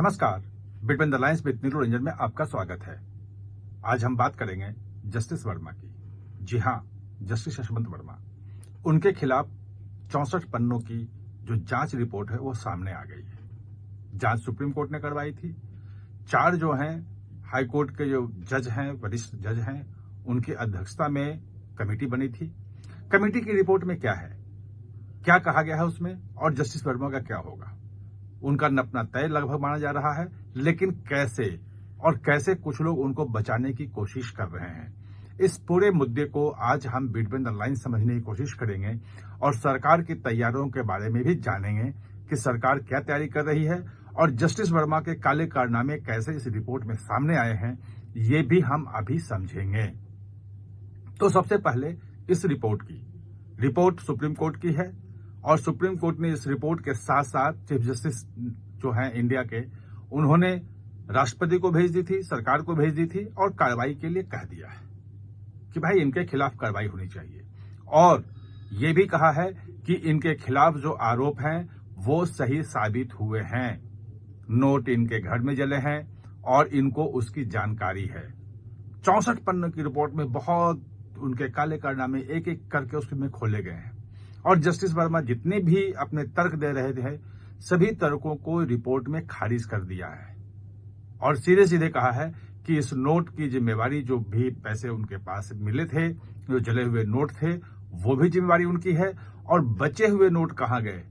नमस्कार, between the lines with Neeru Ranjan में आपका स्वागत है। आज हम बात करेंगे जस्टिस वर्मा की। जी हाँ, जस्टिस यशवंत वर्मा। उनके खिलाफ 64 पन्नों की जो जांच रिपोर्ट है वो सामने आ गई है। जांच सुप्रीम कोर्ट ने करवाई थी। 4 जो हैं हाई कोर्ट के जो जज हैं, वरिष्ठ जज हैं, उनकी अध्यक्षता में कमेटी बनी थी। कमेटी की रिपोर्ट में क्या है, क्या कहा गया है उसमें, और जस्टिस वर्मा का क्या होगा, उनका अपना तय लगभग माना जा रहा है। लेकिन कैसे कुछ लोग उनको बचाने की कोशिश कर रहे हैं, इस पूरे मुद्दे को आज हम बिटवीन द लाइन समझने की कोशिश करेंगे और सरकार की तैयारियों के बारे में भी जानेंगे कि सरकार क्या तैयारी कर रही है और जस्टिस वर्मा के काले कारनामे कैसे इस रिपोर्ट में सामने आए हैं, ये भी हम अभी समझेंगे। तो सबसे पहले इस रिपोर्ट सुप्रीम कोर्ट की है और सुप्रीम कोर्ट ने इस रिपोर्ट के साथ साथ चीफ जस्टिस जो हैं इंडिया के, उन्होंने राष्ट्रपति को भेज दी थी, सरकार को भेज दी थी और कार्रवाई के लिए कह दिया है कि भाई इनके खिलाफ कार्रवाई होनी चाहिए। और ये भी कहा है कि इनके खिलाफ जो आरोप हैं वो सही साबित हुए हैं। नोट इनके घर में जले हैं और इनको उसकी जानकारी है। 64 पन्नों की रिपोर्ट में बहुत उनके काले कारनामे एक एक करके उसमें खोले गए हैं और जस्टिस वर्मा जितने भी अपने तर्क दे रहे थे, सभी तर्कों को रिपोर्ट में खारिज कर दिया है और सीधे सीधे कहा है कि इस नोट की जिम्मेवारी, जो भी पैसे उनके पास मिले थे, जो जले हुए नोट थे, वो भी जिम्मेवारी उनकी है और बचे हुए नोट कहां गए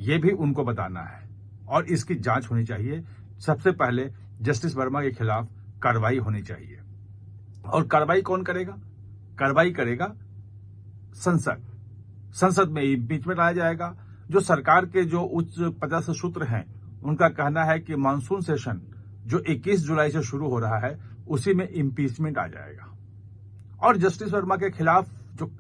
ये भी उनको बताना है और इसकी जांच होनी चाहिए। सबसे पहले जस्टिस वर्मा के खिलाफ कार्रवाई होनी चाहिए। और कार्रवाई कौन करेगा? कार्रवाई करेगा संसद में इम्पीचमेंट लाया जाएगा। जो सरकार के जो उच्च पदस्थ सूत्र हैं, उनका कहना है कि मानसून सेशन जो 21 जुलाई से शुरू हो रहा है, उसी में इम्पीचमेंट आ जाएगा। और जस्टिस वर्मा के खिलाफ जो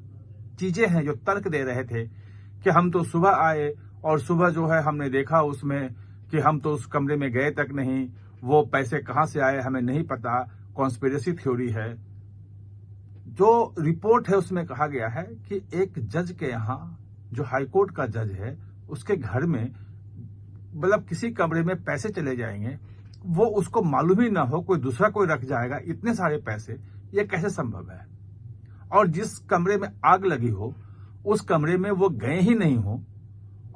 चीजें हैं, जो तर्क दे रहे थे कि हम तो सुबह आए और सुबह जो है हमने देखा उसमें कि हम तो उस कमरे में गए तक नहीं, वो पैसे कहां से आए हमें नहीं पता, कॉन्स्पिरेसी थ्योरी है। जो रिपोर्ट है उसमें कहा गया है कि एक जज के यहां, जो हाईकोर्ट का जज है, उसके घर में मतलब किसी कमरे में पैसे चले जाएंगे, वो उसको मालूम ही ना हो, कोई दूसरा कोई रख जाएगा इतने सारे पैसे, ये कैसे संभव है? और जिस कमरे में आग लगी हो उस कमरे में वो गए ही नहीं हो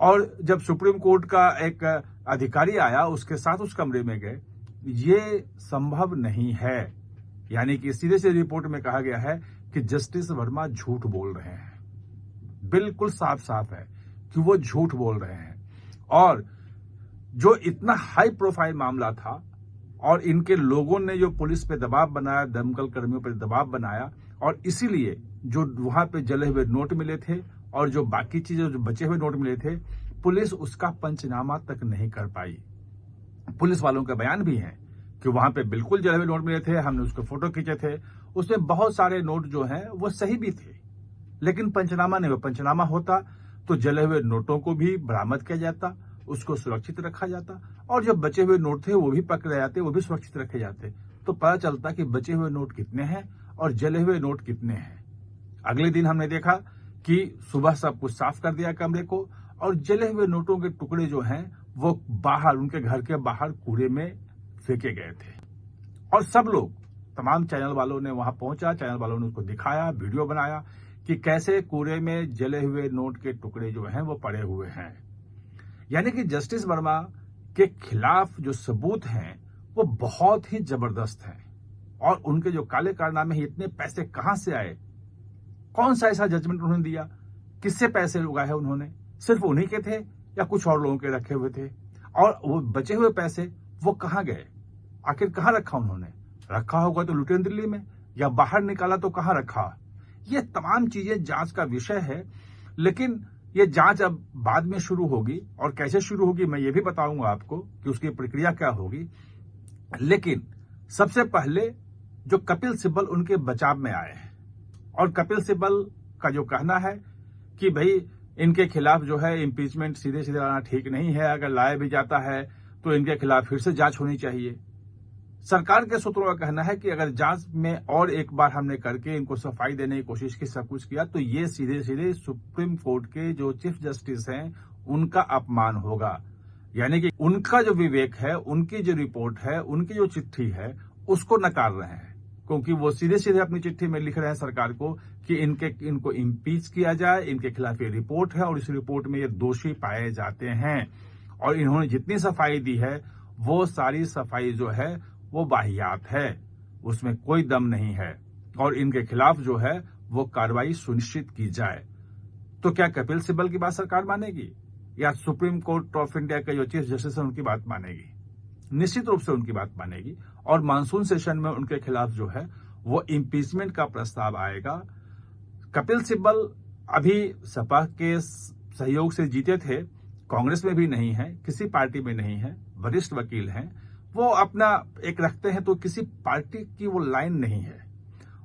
और जब सुप्रीम कोर्ट का एक अधिकारी आया उसके साथ उस कमरे में गए, ये संभव नहीं है। यानी कि सीधे से रिपोर्ट में कहा गया है कि जस्टिस वर्मा झूठ बोल रहे हैं। बिल्कुल साफ साफ है कि वो झूठ बोल रहे हैं। और जो इतना हाई प्रोफाइल मामला था और इनके लोगों ने जो पुलिस पे दबाव बनाया, दमकल कर्मियों पर दबाव बनाया, और इसीलिए जो वहां पे जले हुए नोट मिले थे और जो बाकी चीजें, जो बचे हुए नोट मिले थे, पुलिस उसका पंचनामा तक नहीं कर पाई। पुलिस वालों के बयान भी हैं कि वहां पे बिल्कुल जले हुए नोट मिले थे, हमने उसके फोटो खींचे थे, उसमें बहुत सारे नोट जो हैं वो सही भी थे, लेकिन पंचनामा नहीं हुआ। पंचनामा होता तो जले हुए नोटों को भी बरामद किया जाता, उसको सुरक्षित रखा जाता और जो बचे हुए नोट थे वो भी पकड़े जाते, वो भी सुरक्षित रखे जाते, तो पता चलता कि बचे हुए नोट कितने हैं और जले हुए नोट कितने हैं। अगले दिन हमने देखा कि सुबह सब कुछ साफ कर दिया कमरे को और जले हुए नोटों के टुकड़े जो हैं वो बाहर, उनके घर के बाहर कूड़े में फेंके गए थे। और सब लोग, तमाम चैनल वालों ने वहां पहुंचा, चैनल वालों ने उसको दिखाया, वीडियो बनाया कि कैसे कूड़े में जले हुए नोट के टुकड़े जो हैं वो पड़े हुए हैं। यानी कि जस्टिस वर्मा के खिलाफ जो सबूत हैं वो बहुत ही जबरदस्त हैं और उनके जो काले कारनामे हैं, इतने पैसे कहां से आए, कौन सा ऐसा जजमेंट उन्होंने दिया, किससे पैसे उगाए हैं उन्होंने, सिर्फ उन्हीं के थे या कुछ और लोगों के रखे हुए थे, और वो बचे हुए पैसे वो कहां गए, आखिर कहां रखा उन्होंने? रखा होगा तो लुटेन दिल्ली में, या बाहर निकाला तो कहां रखा? ये तमाम चीजें जांच का विषय है। लेकिन ये जांच अब बाद में शुरू होगी और कैसे शुरू होगी मैं ये भी बताऊंगा आपको कि उसकी प्रक्रिया क्या होगी। लेकिन सबसे पहले जो कपिल सिब्बल उनके बचाव में आए हैं और कपिल सिब्बल का जो कहना है कि भाई इनके खिलाफ जो है इम्पीचमेंट सीधे सीधे लाना ठीक नहीं है, अगर लाया भी जाता है तो इनके खिलाफ फिर से जांच होनी चाहिए। सरकार के सूत्रों का कहना है कि अगर जांच में और एक बार हमने करके इनको सफाई देने की कोशिश की, सब कुछ किया, तो ये सीधे सीधे सुप्रीम कोर्ट के जो चीफ जस्टिस हैं उनका अपमान होगा। यानी कि उनका जो विवेक है, उनकी जो रिपोर्ट है, उनकी जो चिट्ठी है, उसको नकार रहे हैं, क्योंकि वो सीधे सीधे अपनी चिट्ठी में लिख रहे हैं सरकार को कि इनको इम्पीच किया जाए, इनके खिलाफ ये रिपोर्ट है और इस रिपोर्ट में ये दोषी पाए जाते हैं। और इन्होंने जितनी सफाई दी है वो सारी सफाई जो है वो वाहियात है, उसमें कोई दम नहीं है और इनके खिलाफ जो है वो कार्रवाई सुनिश्चित की जाए। तो क्या कपिल सिब्बल की बात सरकार मानेगी या सुप्रीम कोर्ट ऑफ इंडिया के जो चीफ जस्टिस है उनकी बात मानेगी? निश्चित रूप से उनकी बात मानेगी और मानसून सेशन में उनके खिलाफ जो है वो इम्पीचमेंट का प्रस्ताव आएगा। कपिल सिब्बल अभी सपा के सहयोग से जीते थे, कांग्रेस में भी नहीं है, किसी पार्टी में नहीं है, वरिष्ठ वकील हैं, वो अपना एक रखते हैं, तो किसी पार्टी की वो लाइन नहीं है।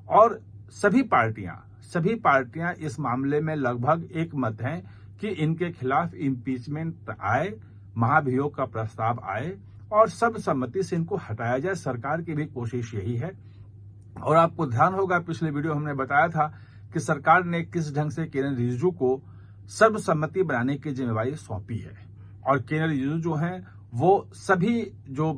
और सभी पार्टियां इस मामले में लगभग एक मत हैं कि इनके खिलाफ इम्पीचमेंट आए, महाभियोग का प्रस्ताव आए और सर्वसम्मति से इनको हटाया जाए। सरकार की भी कोशिश यही है। और आपको ध्यान होगा, पिछले वीडियो हमने बताया था कि सरकार ने किस ढंग से किरेन रिजिजू को सर्वसम्मति बनाने की जिम्मेवारी सौंपी है। और किरेन रिजिजू जो हैं वो सभी जो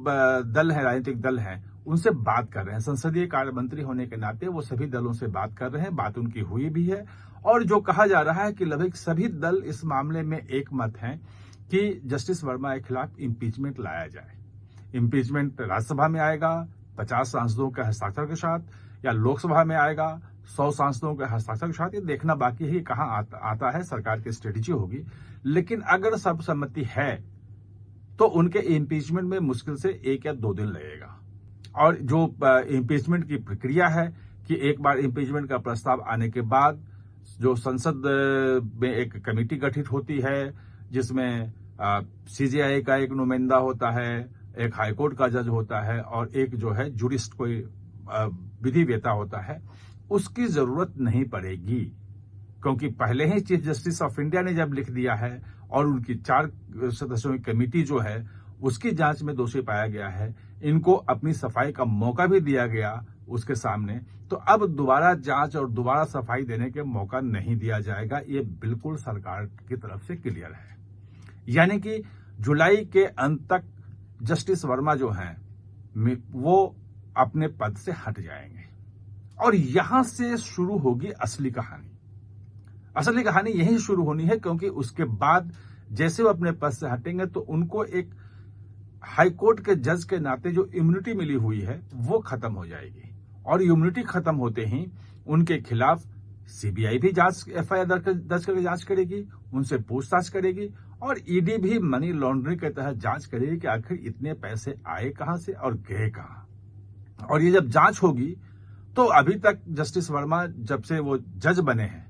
दल हैं, राजनीतिक दल हैं, उनसे बात कर रहे हैं। संसदीय कार्य मंत्री होने के नाते वो सभी दलों से बात कर रहे हैं, बात उनकी हुई भी है। और जो कहा जा रहा है कि लगभग सभी दल इस मामले में एक मत हैं कि जस्टिस वर्मा के खिलाफ इम्पीचमेंट लाया जाए। इम्पीचमेंट राज्यसभा में आएगा 50 सांसदों के हस्ताक्षर के साथ, या लोकसभा में आएगा 100 सांसदों के हस्ताक्षर के साथ। ये देखना बाकी है कि कहां आता है, सरकार की स्ट्रेटेजी होगी। लेकिन अगर सर्वसम्मति है तो उनके इम्पीचमेंट में मुश्किल से 1 या 2 दिन लगेगा। और जो इम्पीचमेंट की प्रक्रिया है कि एक बार इम्पीचमेंट का प्रस्ताव आने के बाद जो संसद में एक कमेटी गठित होती है, जिसमें सीजेआई का एक नुमाइंदा होता है, एक हाईकोर्ट का जज होता है और एक जो है जुरिस्ट कोई विधिवेता होता है, उसकी जरूरत नहीं पड़ेगी, क्योंकि पहले ही चीफ जस्टिस ऑफ इंडिया ने जब लिख दिया है और उनकी 4 सदस्यों की कमेटी जो है उसकी जांच में दोषी पाया गया है, इनको अपनी सफाई का मौका भी दिया गया उसके सामने, तो अब दोबारा जांच और दोबारा सफाई देने के मौका नहीं दिया जाएगा। ये बिल्कुल सरकार की तरफ से क्लियर है। यानी कि जुलाई के अंत तक जस्टिस वर्मा जो हैं वो अपने पद से हट जाएंगे और यहां से शुरू होगी असली कहानी। असली कहानी यही शुरू होनी है, क्योंकि उसके बाद जैसे वो अपने पद से हटेंगे तो उनको एक हाईकोर्ट के जज के नाते जो इम्यूनिटी मिली हुई है वो खत्म हो जाएगी। और इम्यूनिटी खत्म होते ही उनके खिलाफ सीबीआई भी एफआईआर दर्ज करके जांच करेगी, उनसे पूछताछ करेगी और ईडी भी मनी लॉन्ड्रिंग के तहत जांच करेगी कि आखिर इतने पैसे आए कहां से और गए कहां। और ये जब जांच होगी तो अभी तक जस्टिस वर्मा जब से वो जज बने हैं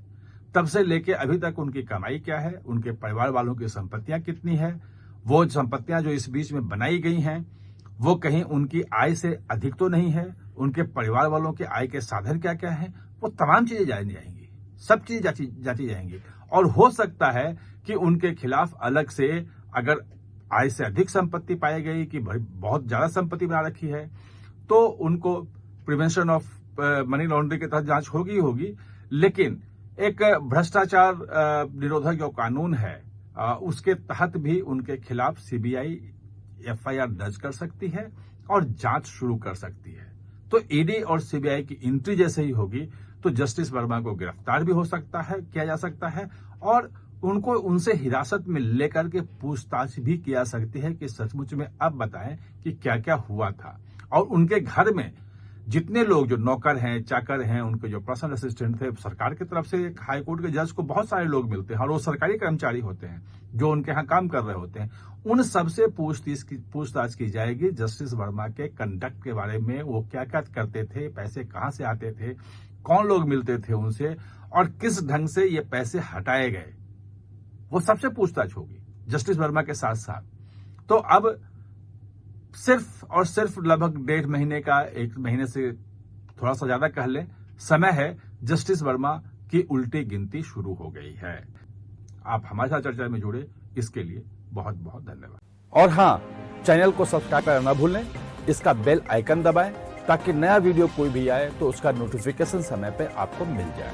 तब से लेके अभी तक उनकी कमाई क्या है, उनके परिवार वालों की संपत्तियां कितनी है, वो संपत्तियां जो इस बीच में बनाई गई हैं वो कहीं उनकी आय से अधिक तो नहीं है, उनके परिवार वालों के आय के साधन क्या क्या है, वो तमाम चीजें जानी जाएंगी, सब चीजें जांची जाएंगी। और हो सकता है कि उनके खिलाफ अलग से अगर आय से अधिक संपत्ति पाई गई कि बहुत ज्यादा संपत्ति बना रखी है तो उनको प्रिवेंशन ऑफ मनी लॉन्ड्रिंग के तहत जांच होगी। लेकिन एक भ्रष्टाचार निरोधक जो कानून है उसके तहत भी उनके खिलाफ सीबीआई एफआईआर दर्ज कर सकती है और जांच शुरू कर सकती है। तो ईडी और सीबीआई की एंट्री जैसे ही होगी तो जस्टिस वर्मा को गिरफ्तार भी हो सकता है, किया जा सकता है और उनको उनसे हिरासत में लेकर के पूछताछ भी किया सकती है कि सचमुच में अब बताएं कि क्या क्या हुआ था। और उनके घर में जितने लोग जो नौकर हैं, चाकर हैं, उनके जो पर्सनल असिस्टेंट थे, सरकार की तरफ से एक हाईकोर्ट के जज को बहुत सारे लोग मिलते हैं और वो सरकारी कर्मचारी होते हैं जो उनके यहाँ काम कर रहे होते हैं, उन सबसे पूछताछ की जाएगी जस्टिस वर्मा के कंडक्ट के बारे में। वो क्या क्या करते थे, पैसे कहां से आते थे, कौन लोग मिलते थे उनसे और किस ढंग से ये पैसे हटाए गए, वो सबसे पूछताछ होगी जस्टिस वर्मा के साथ साथ। तो अब सिर्फ और सिर्फ लगभग 1.5 महीने का, 1 महीने से थोड़ा सा ज्यादा कह लें, समय है, जस्टिस वर्मा की उल्टी गिनती शुरू हो गई है। आप हमारे साथ चर्चा में जुड़े, इसके लिए बहुत बहुत धन्यवाद। और हाँ, चैनल को सब्सक्राइब करना न भूलें, इसका बेल आइकन दबाएं ताकि नया वीडियो कोई भी आए तो उसका नोटिफिकेशन समय पे आपको मिल जाए।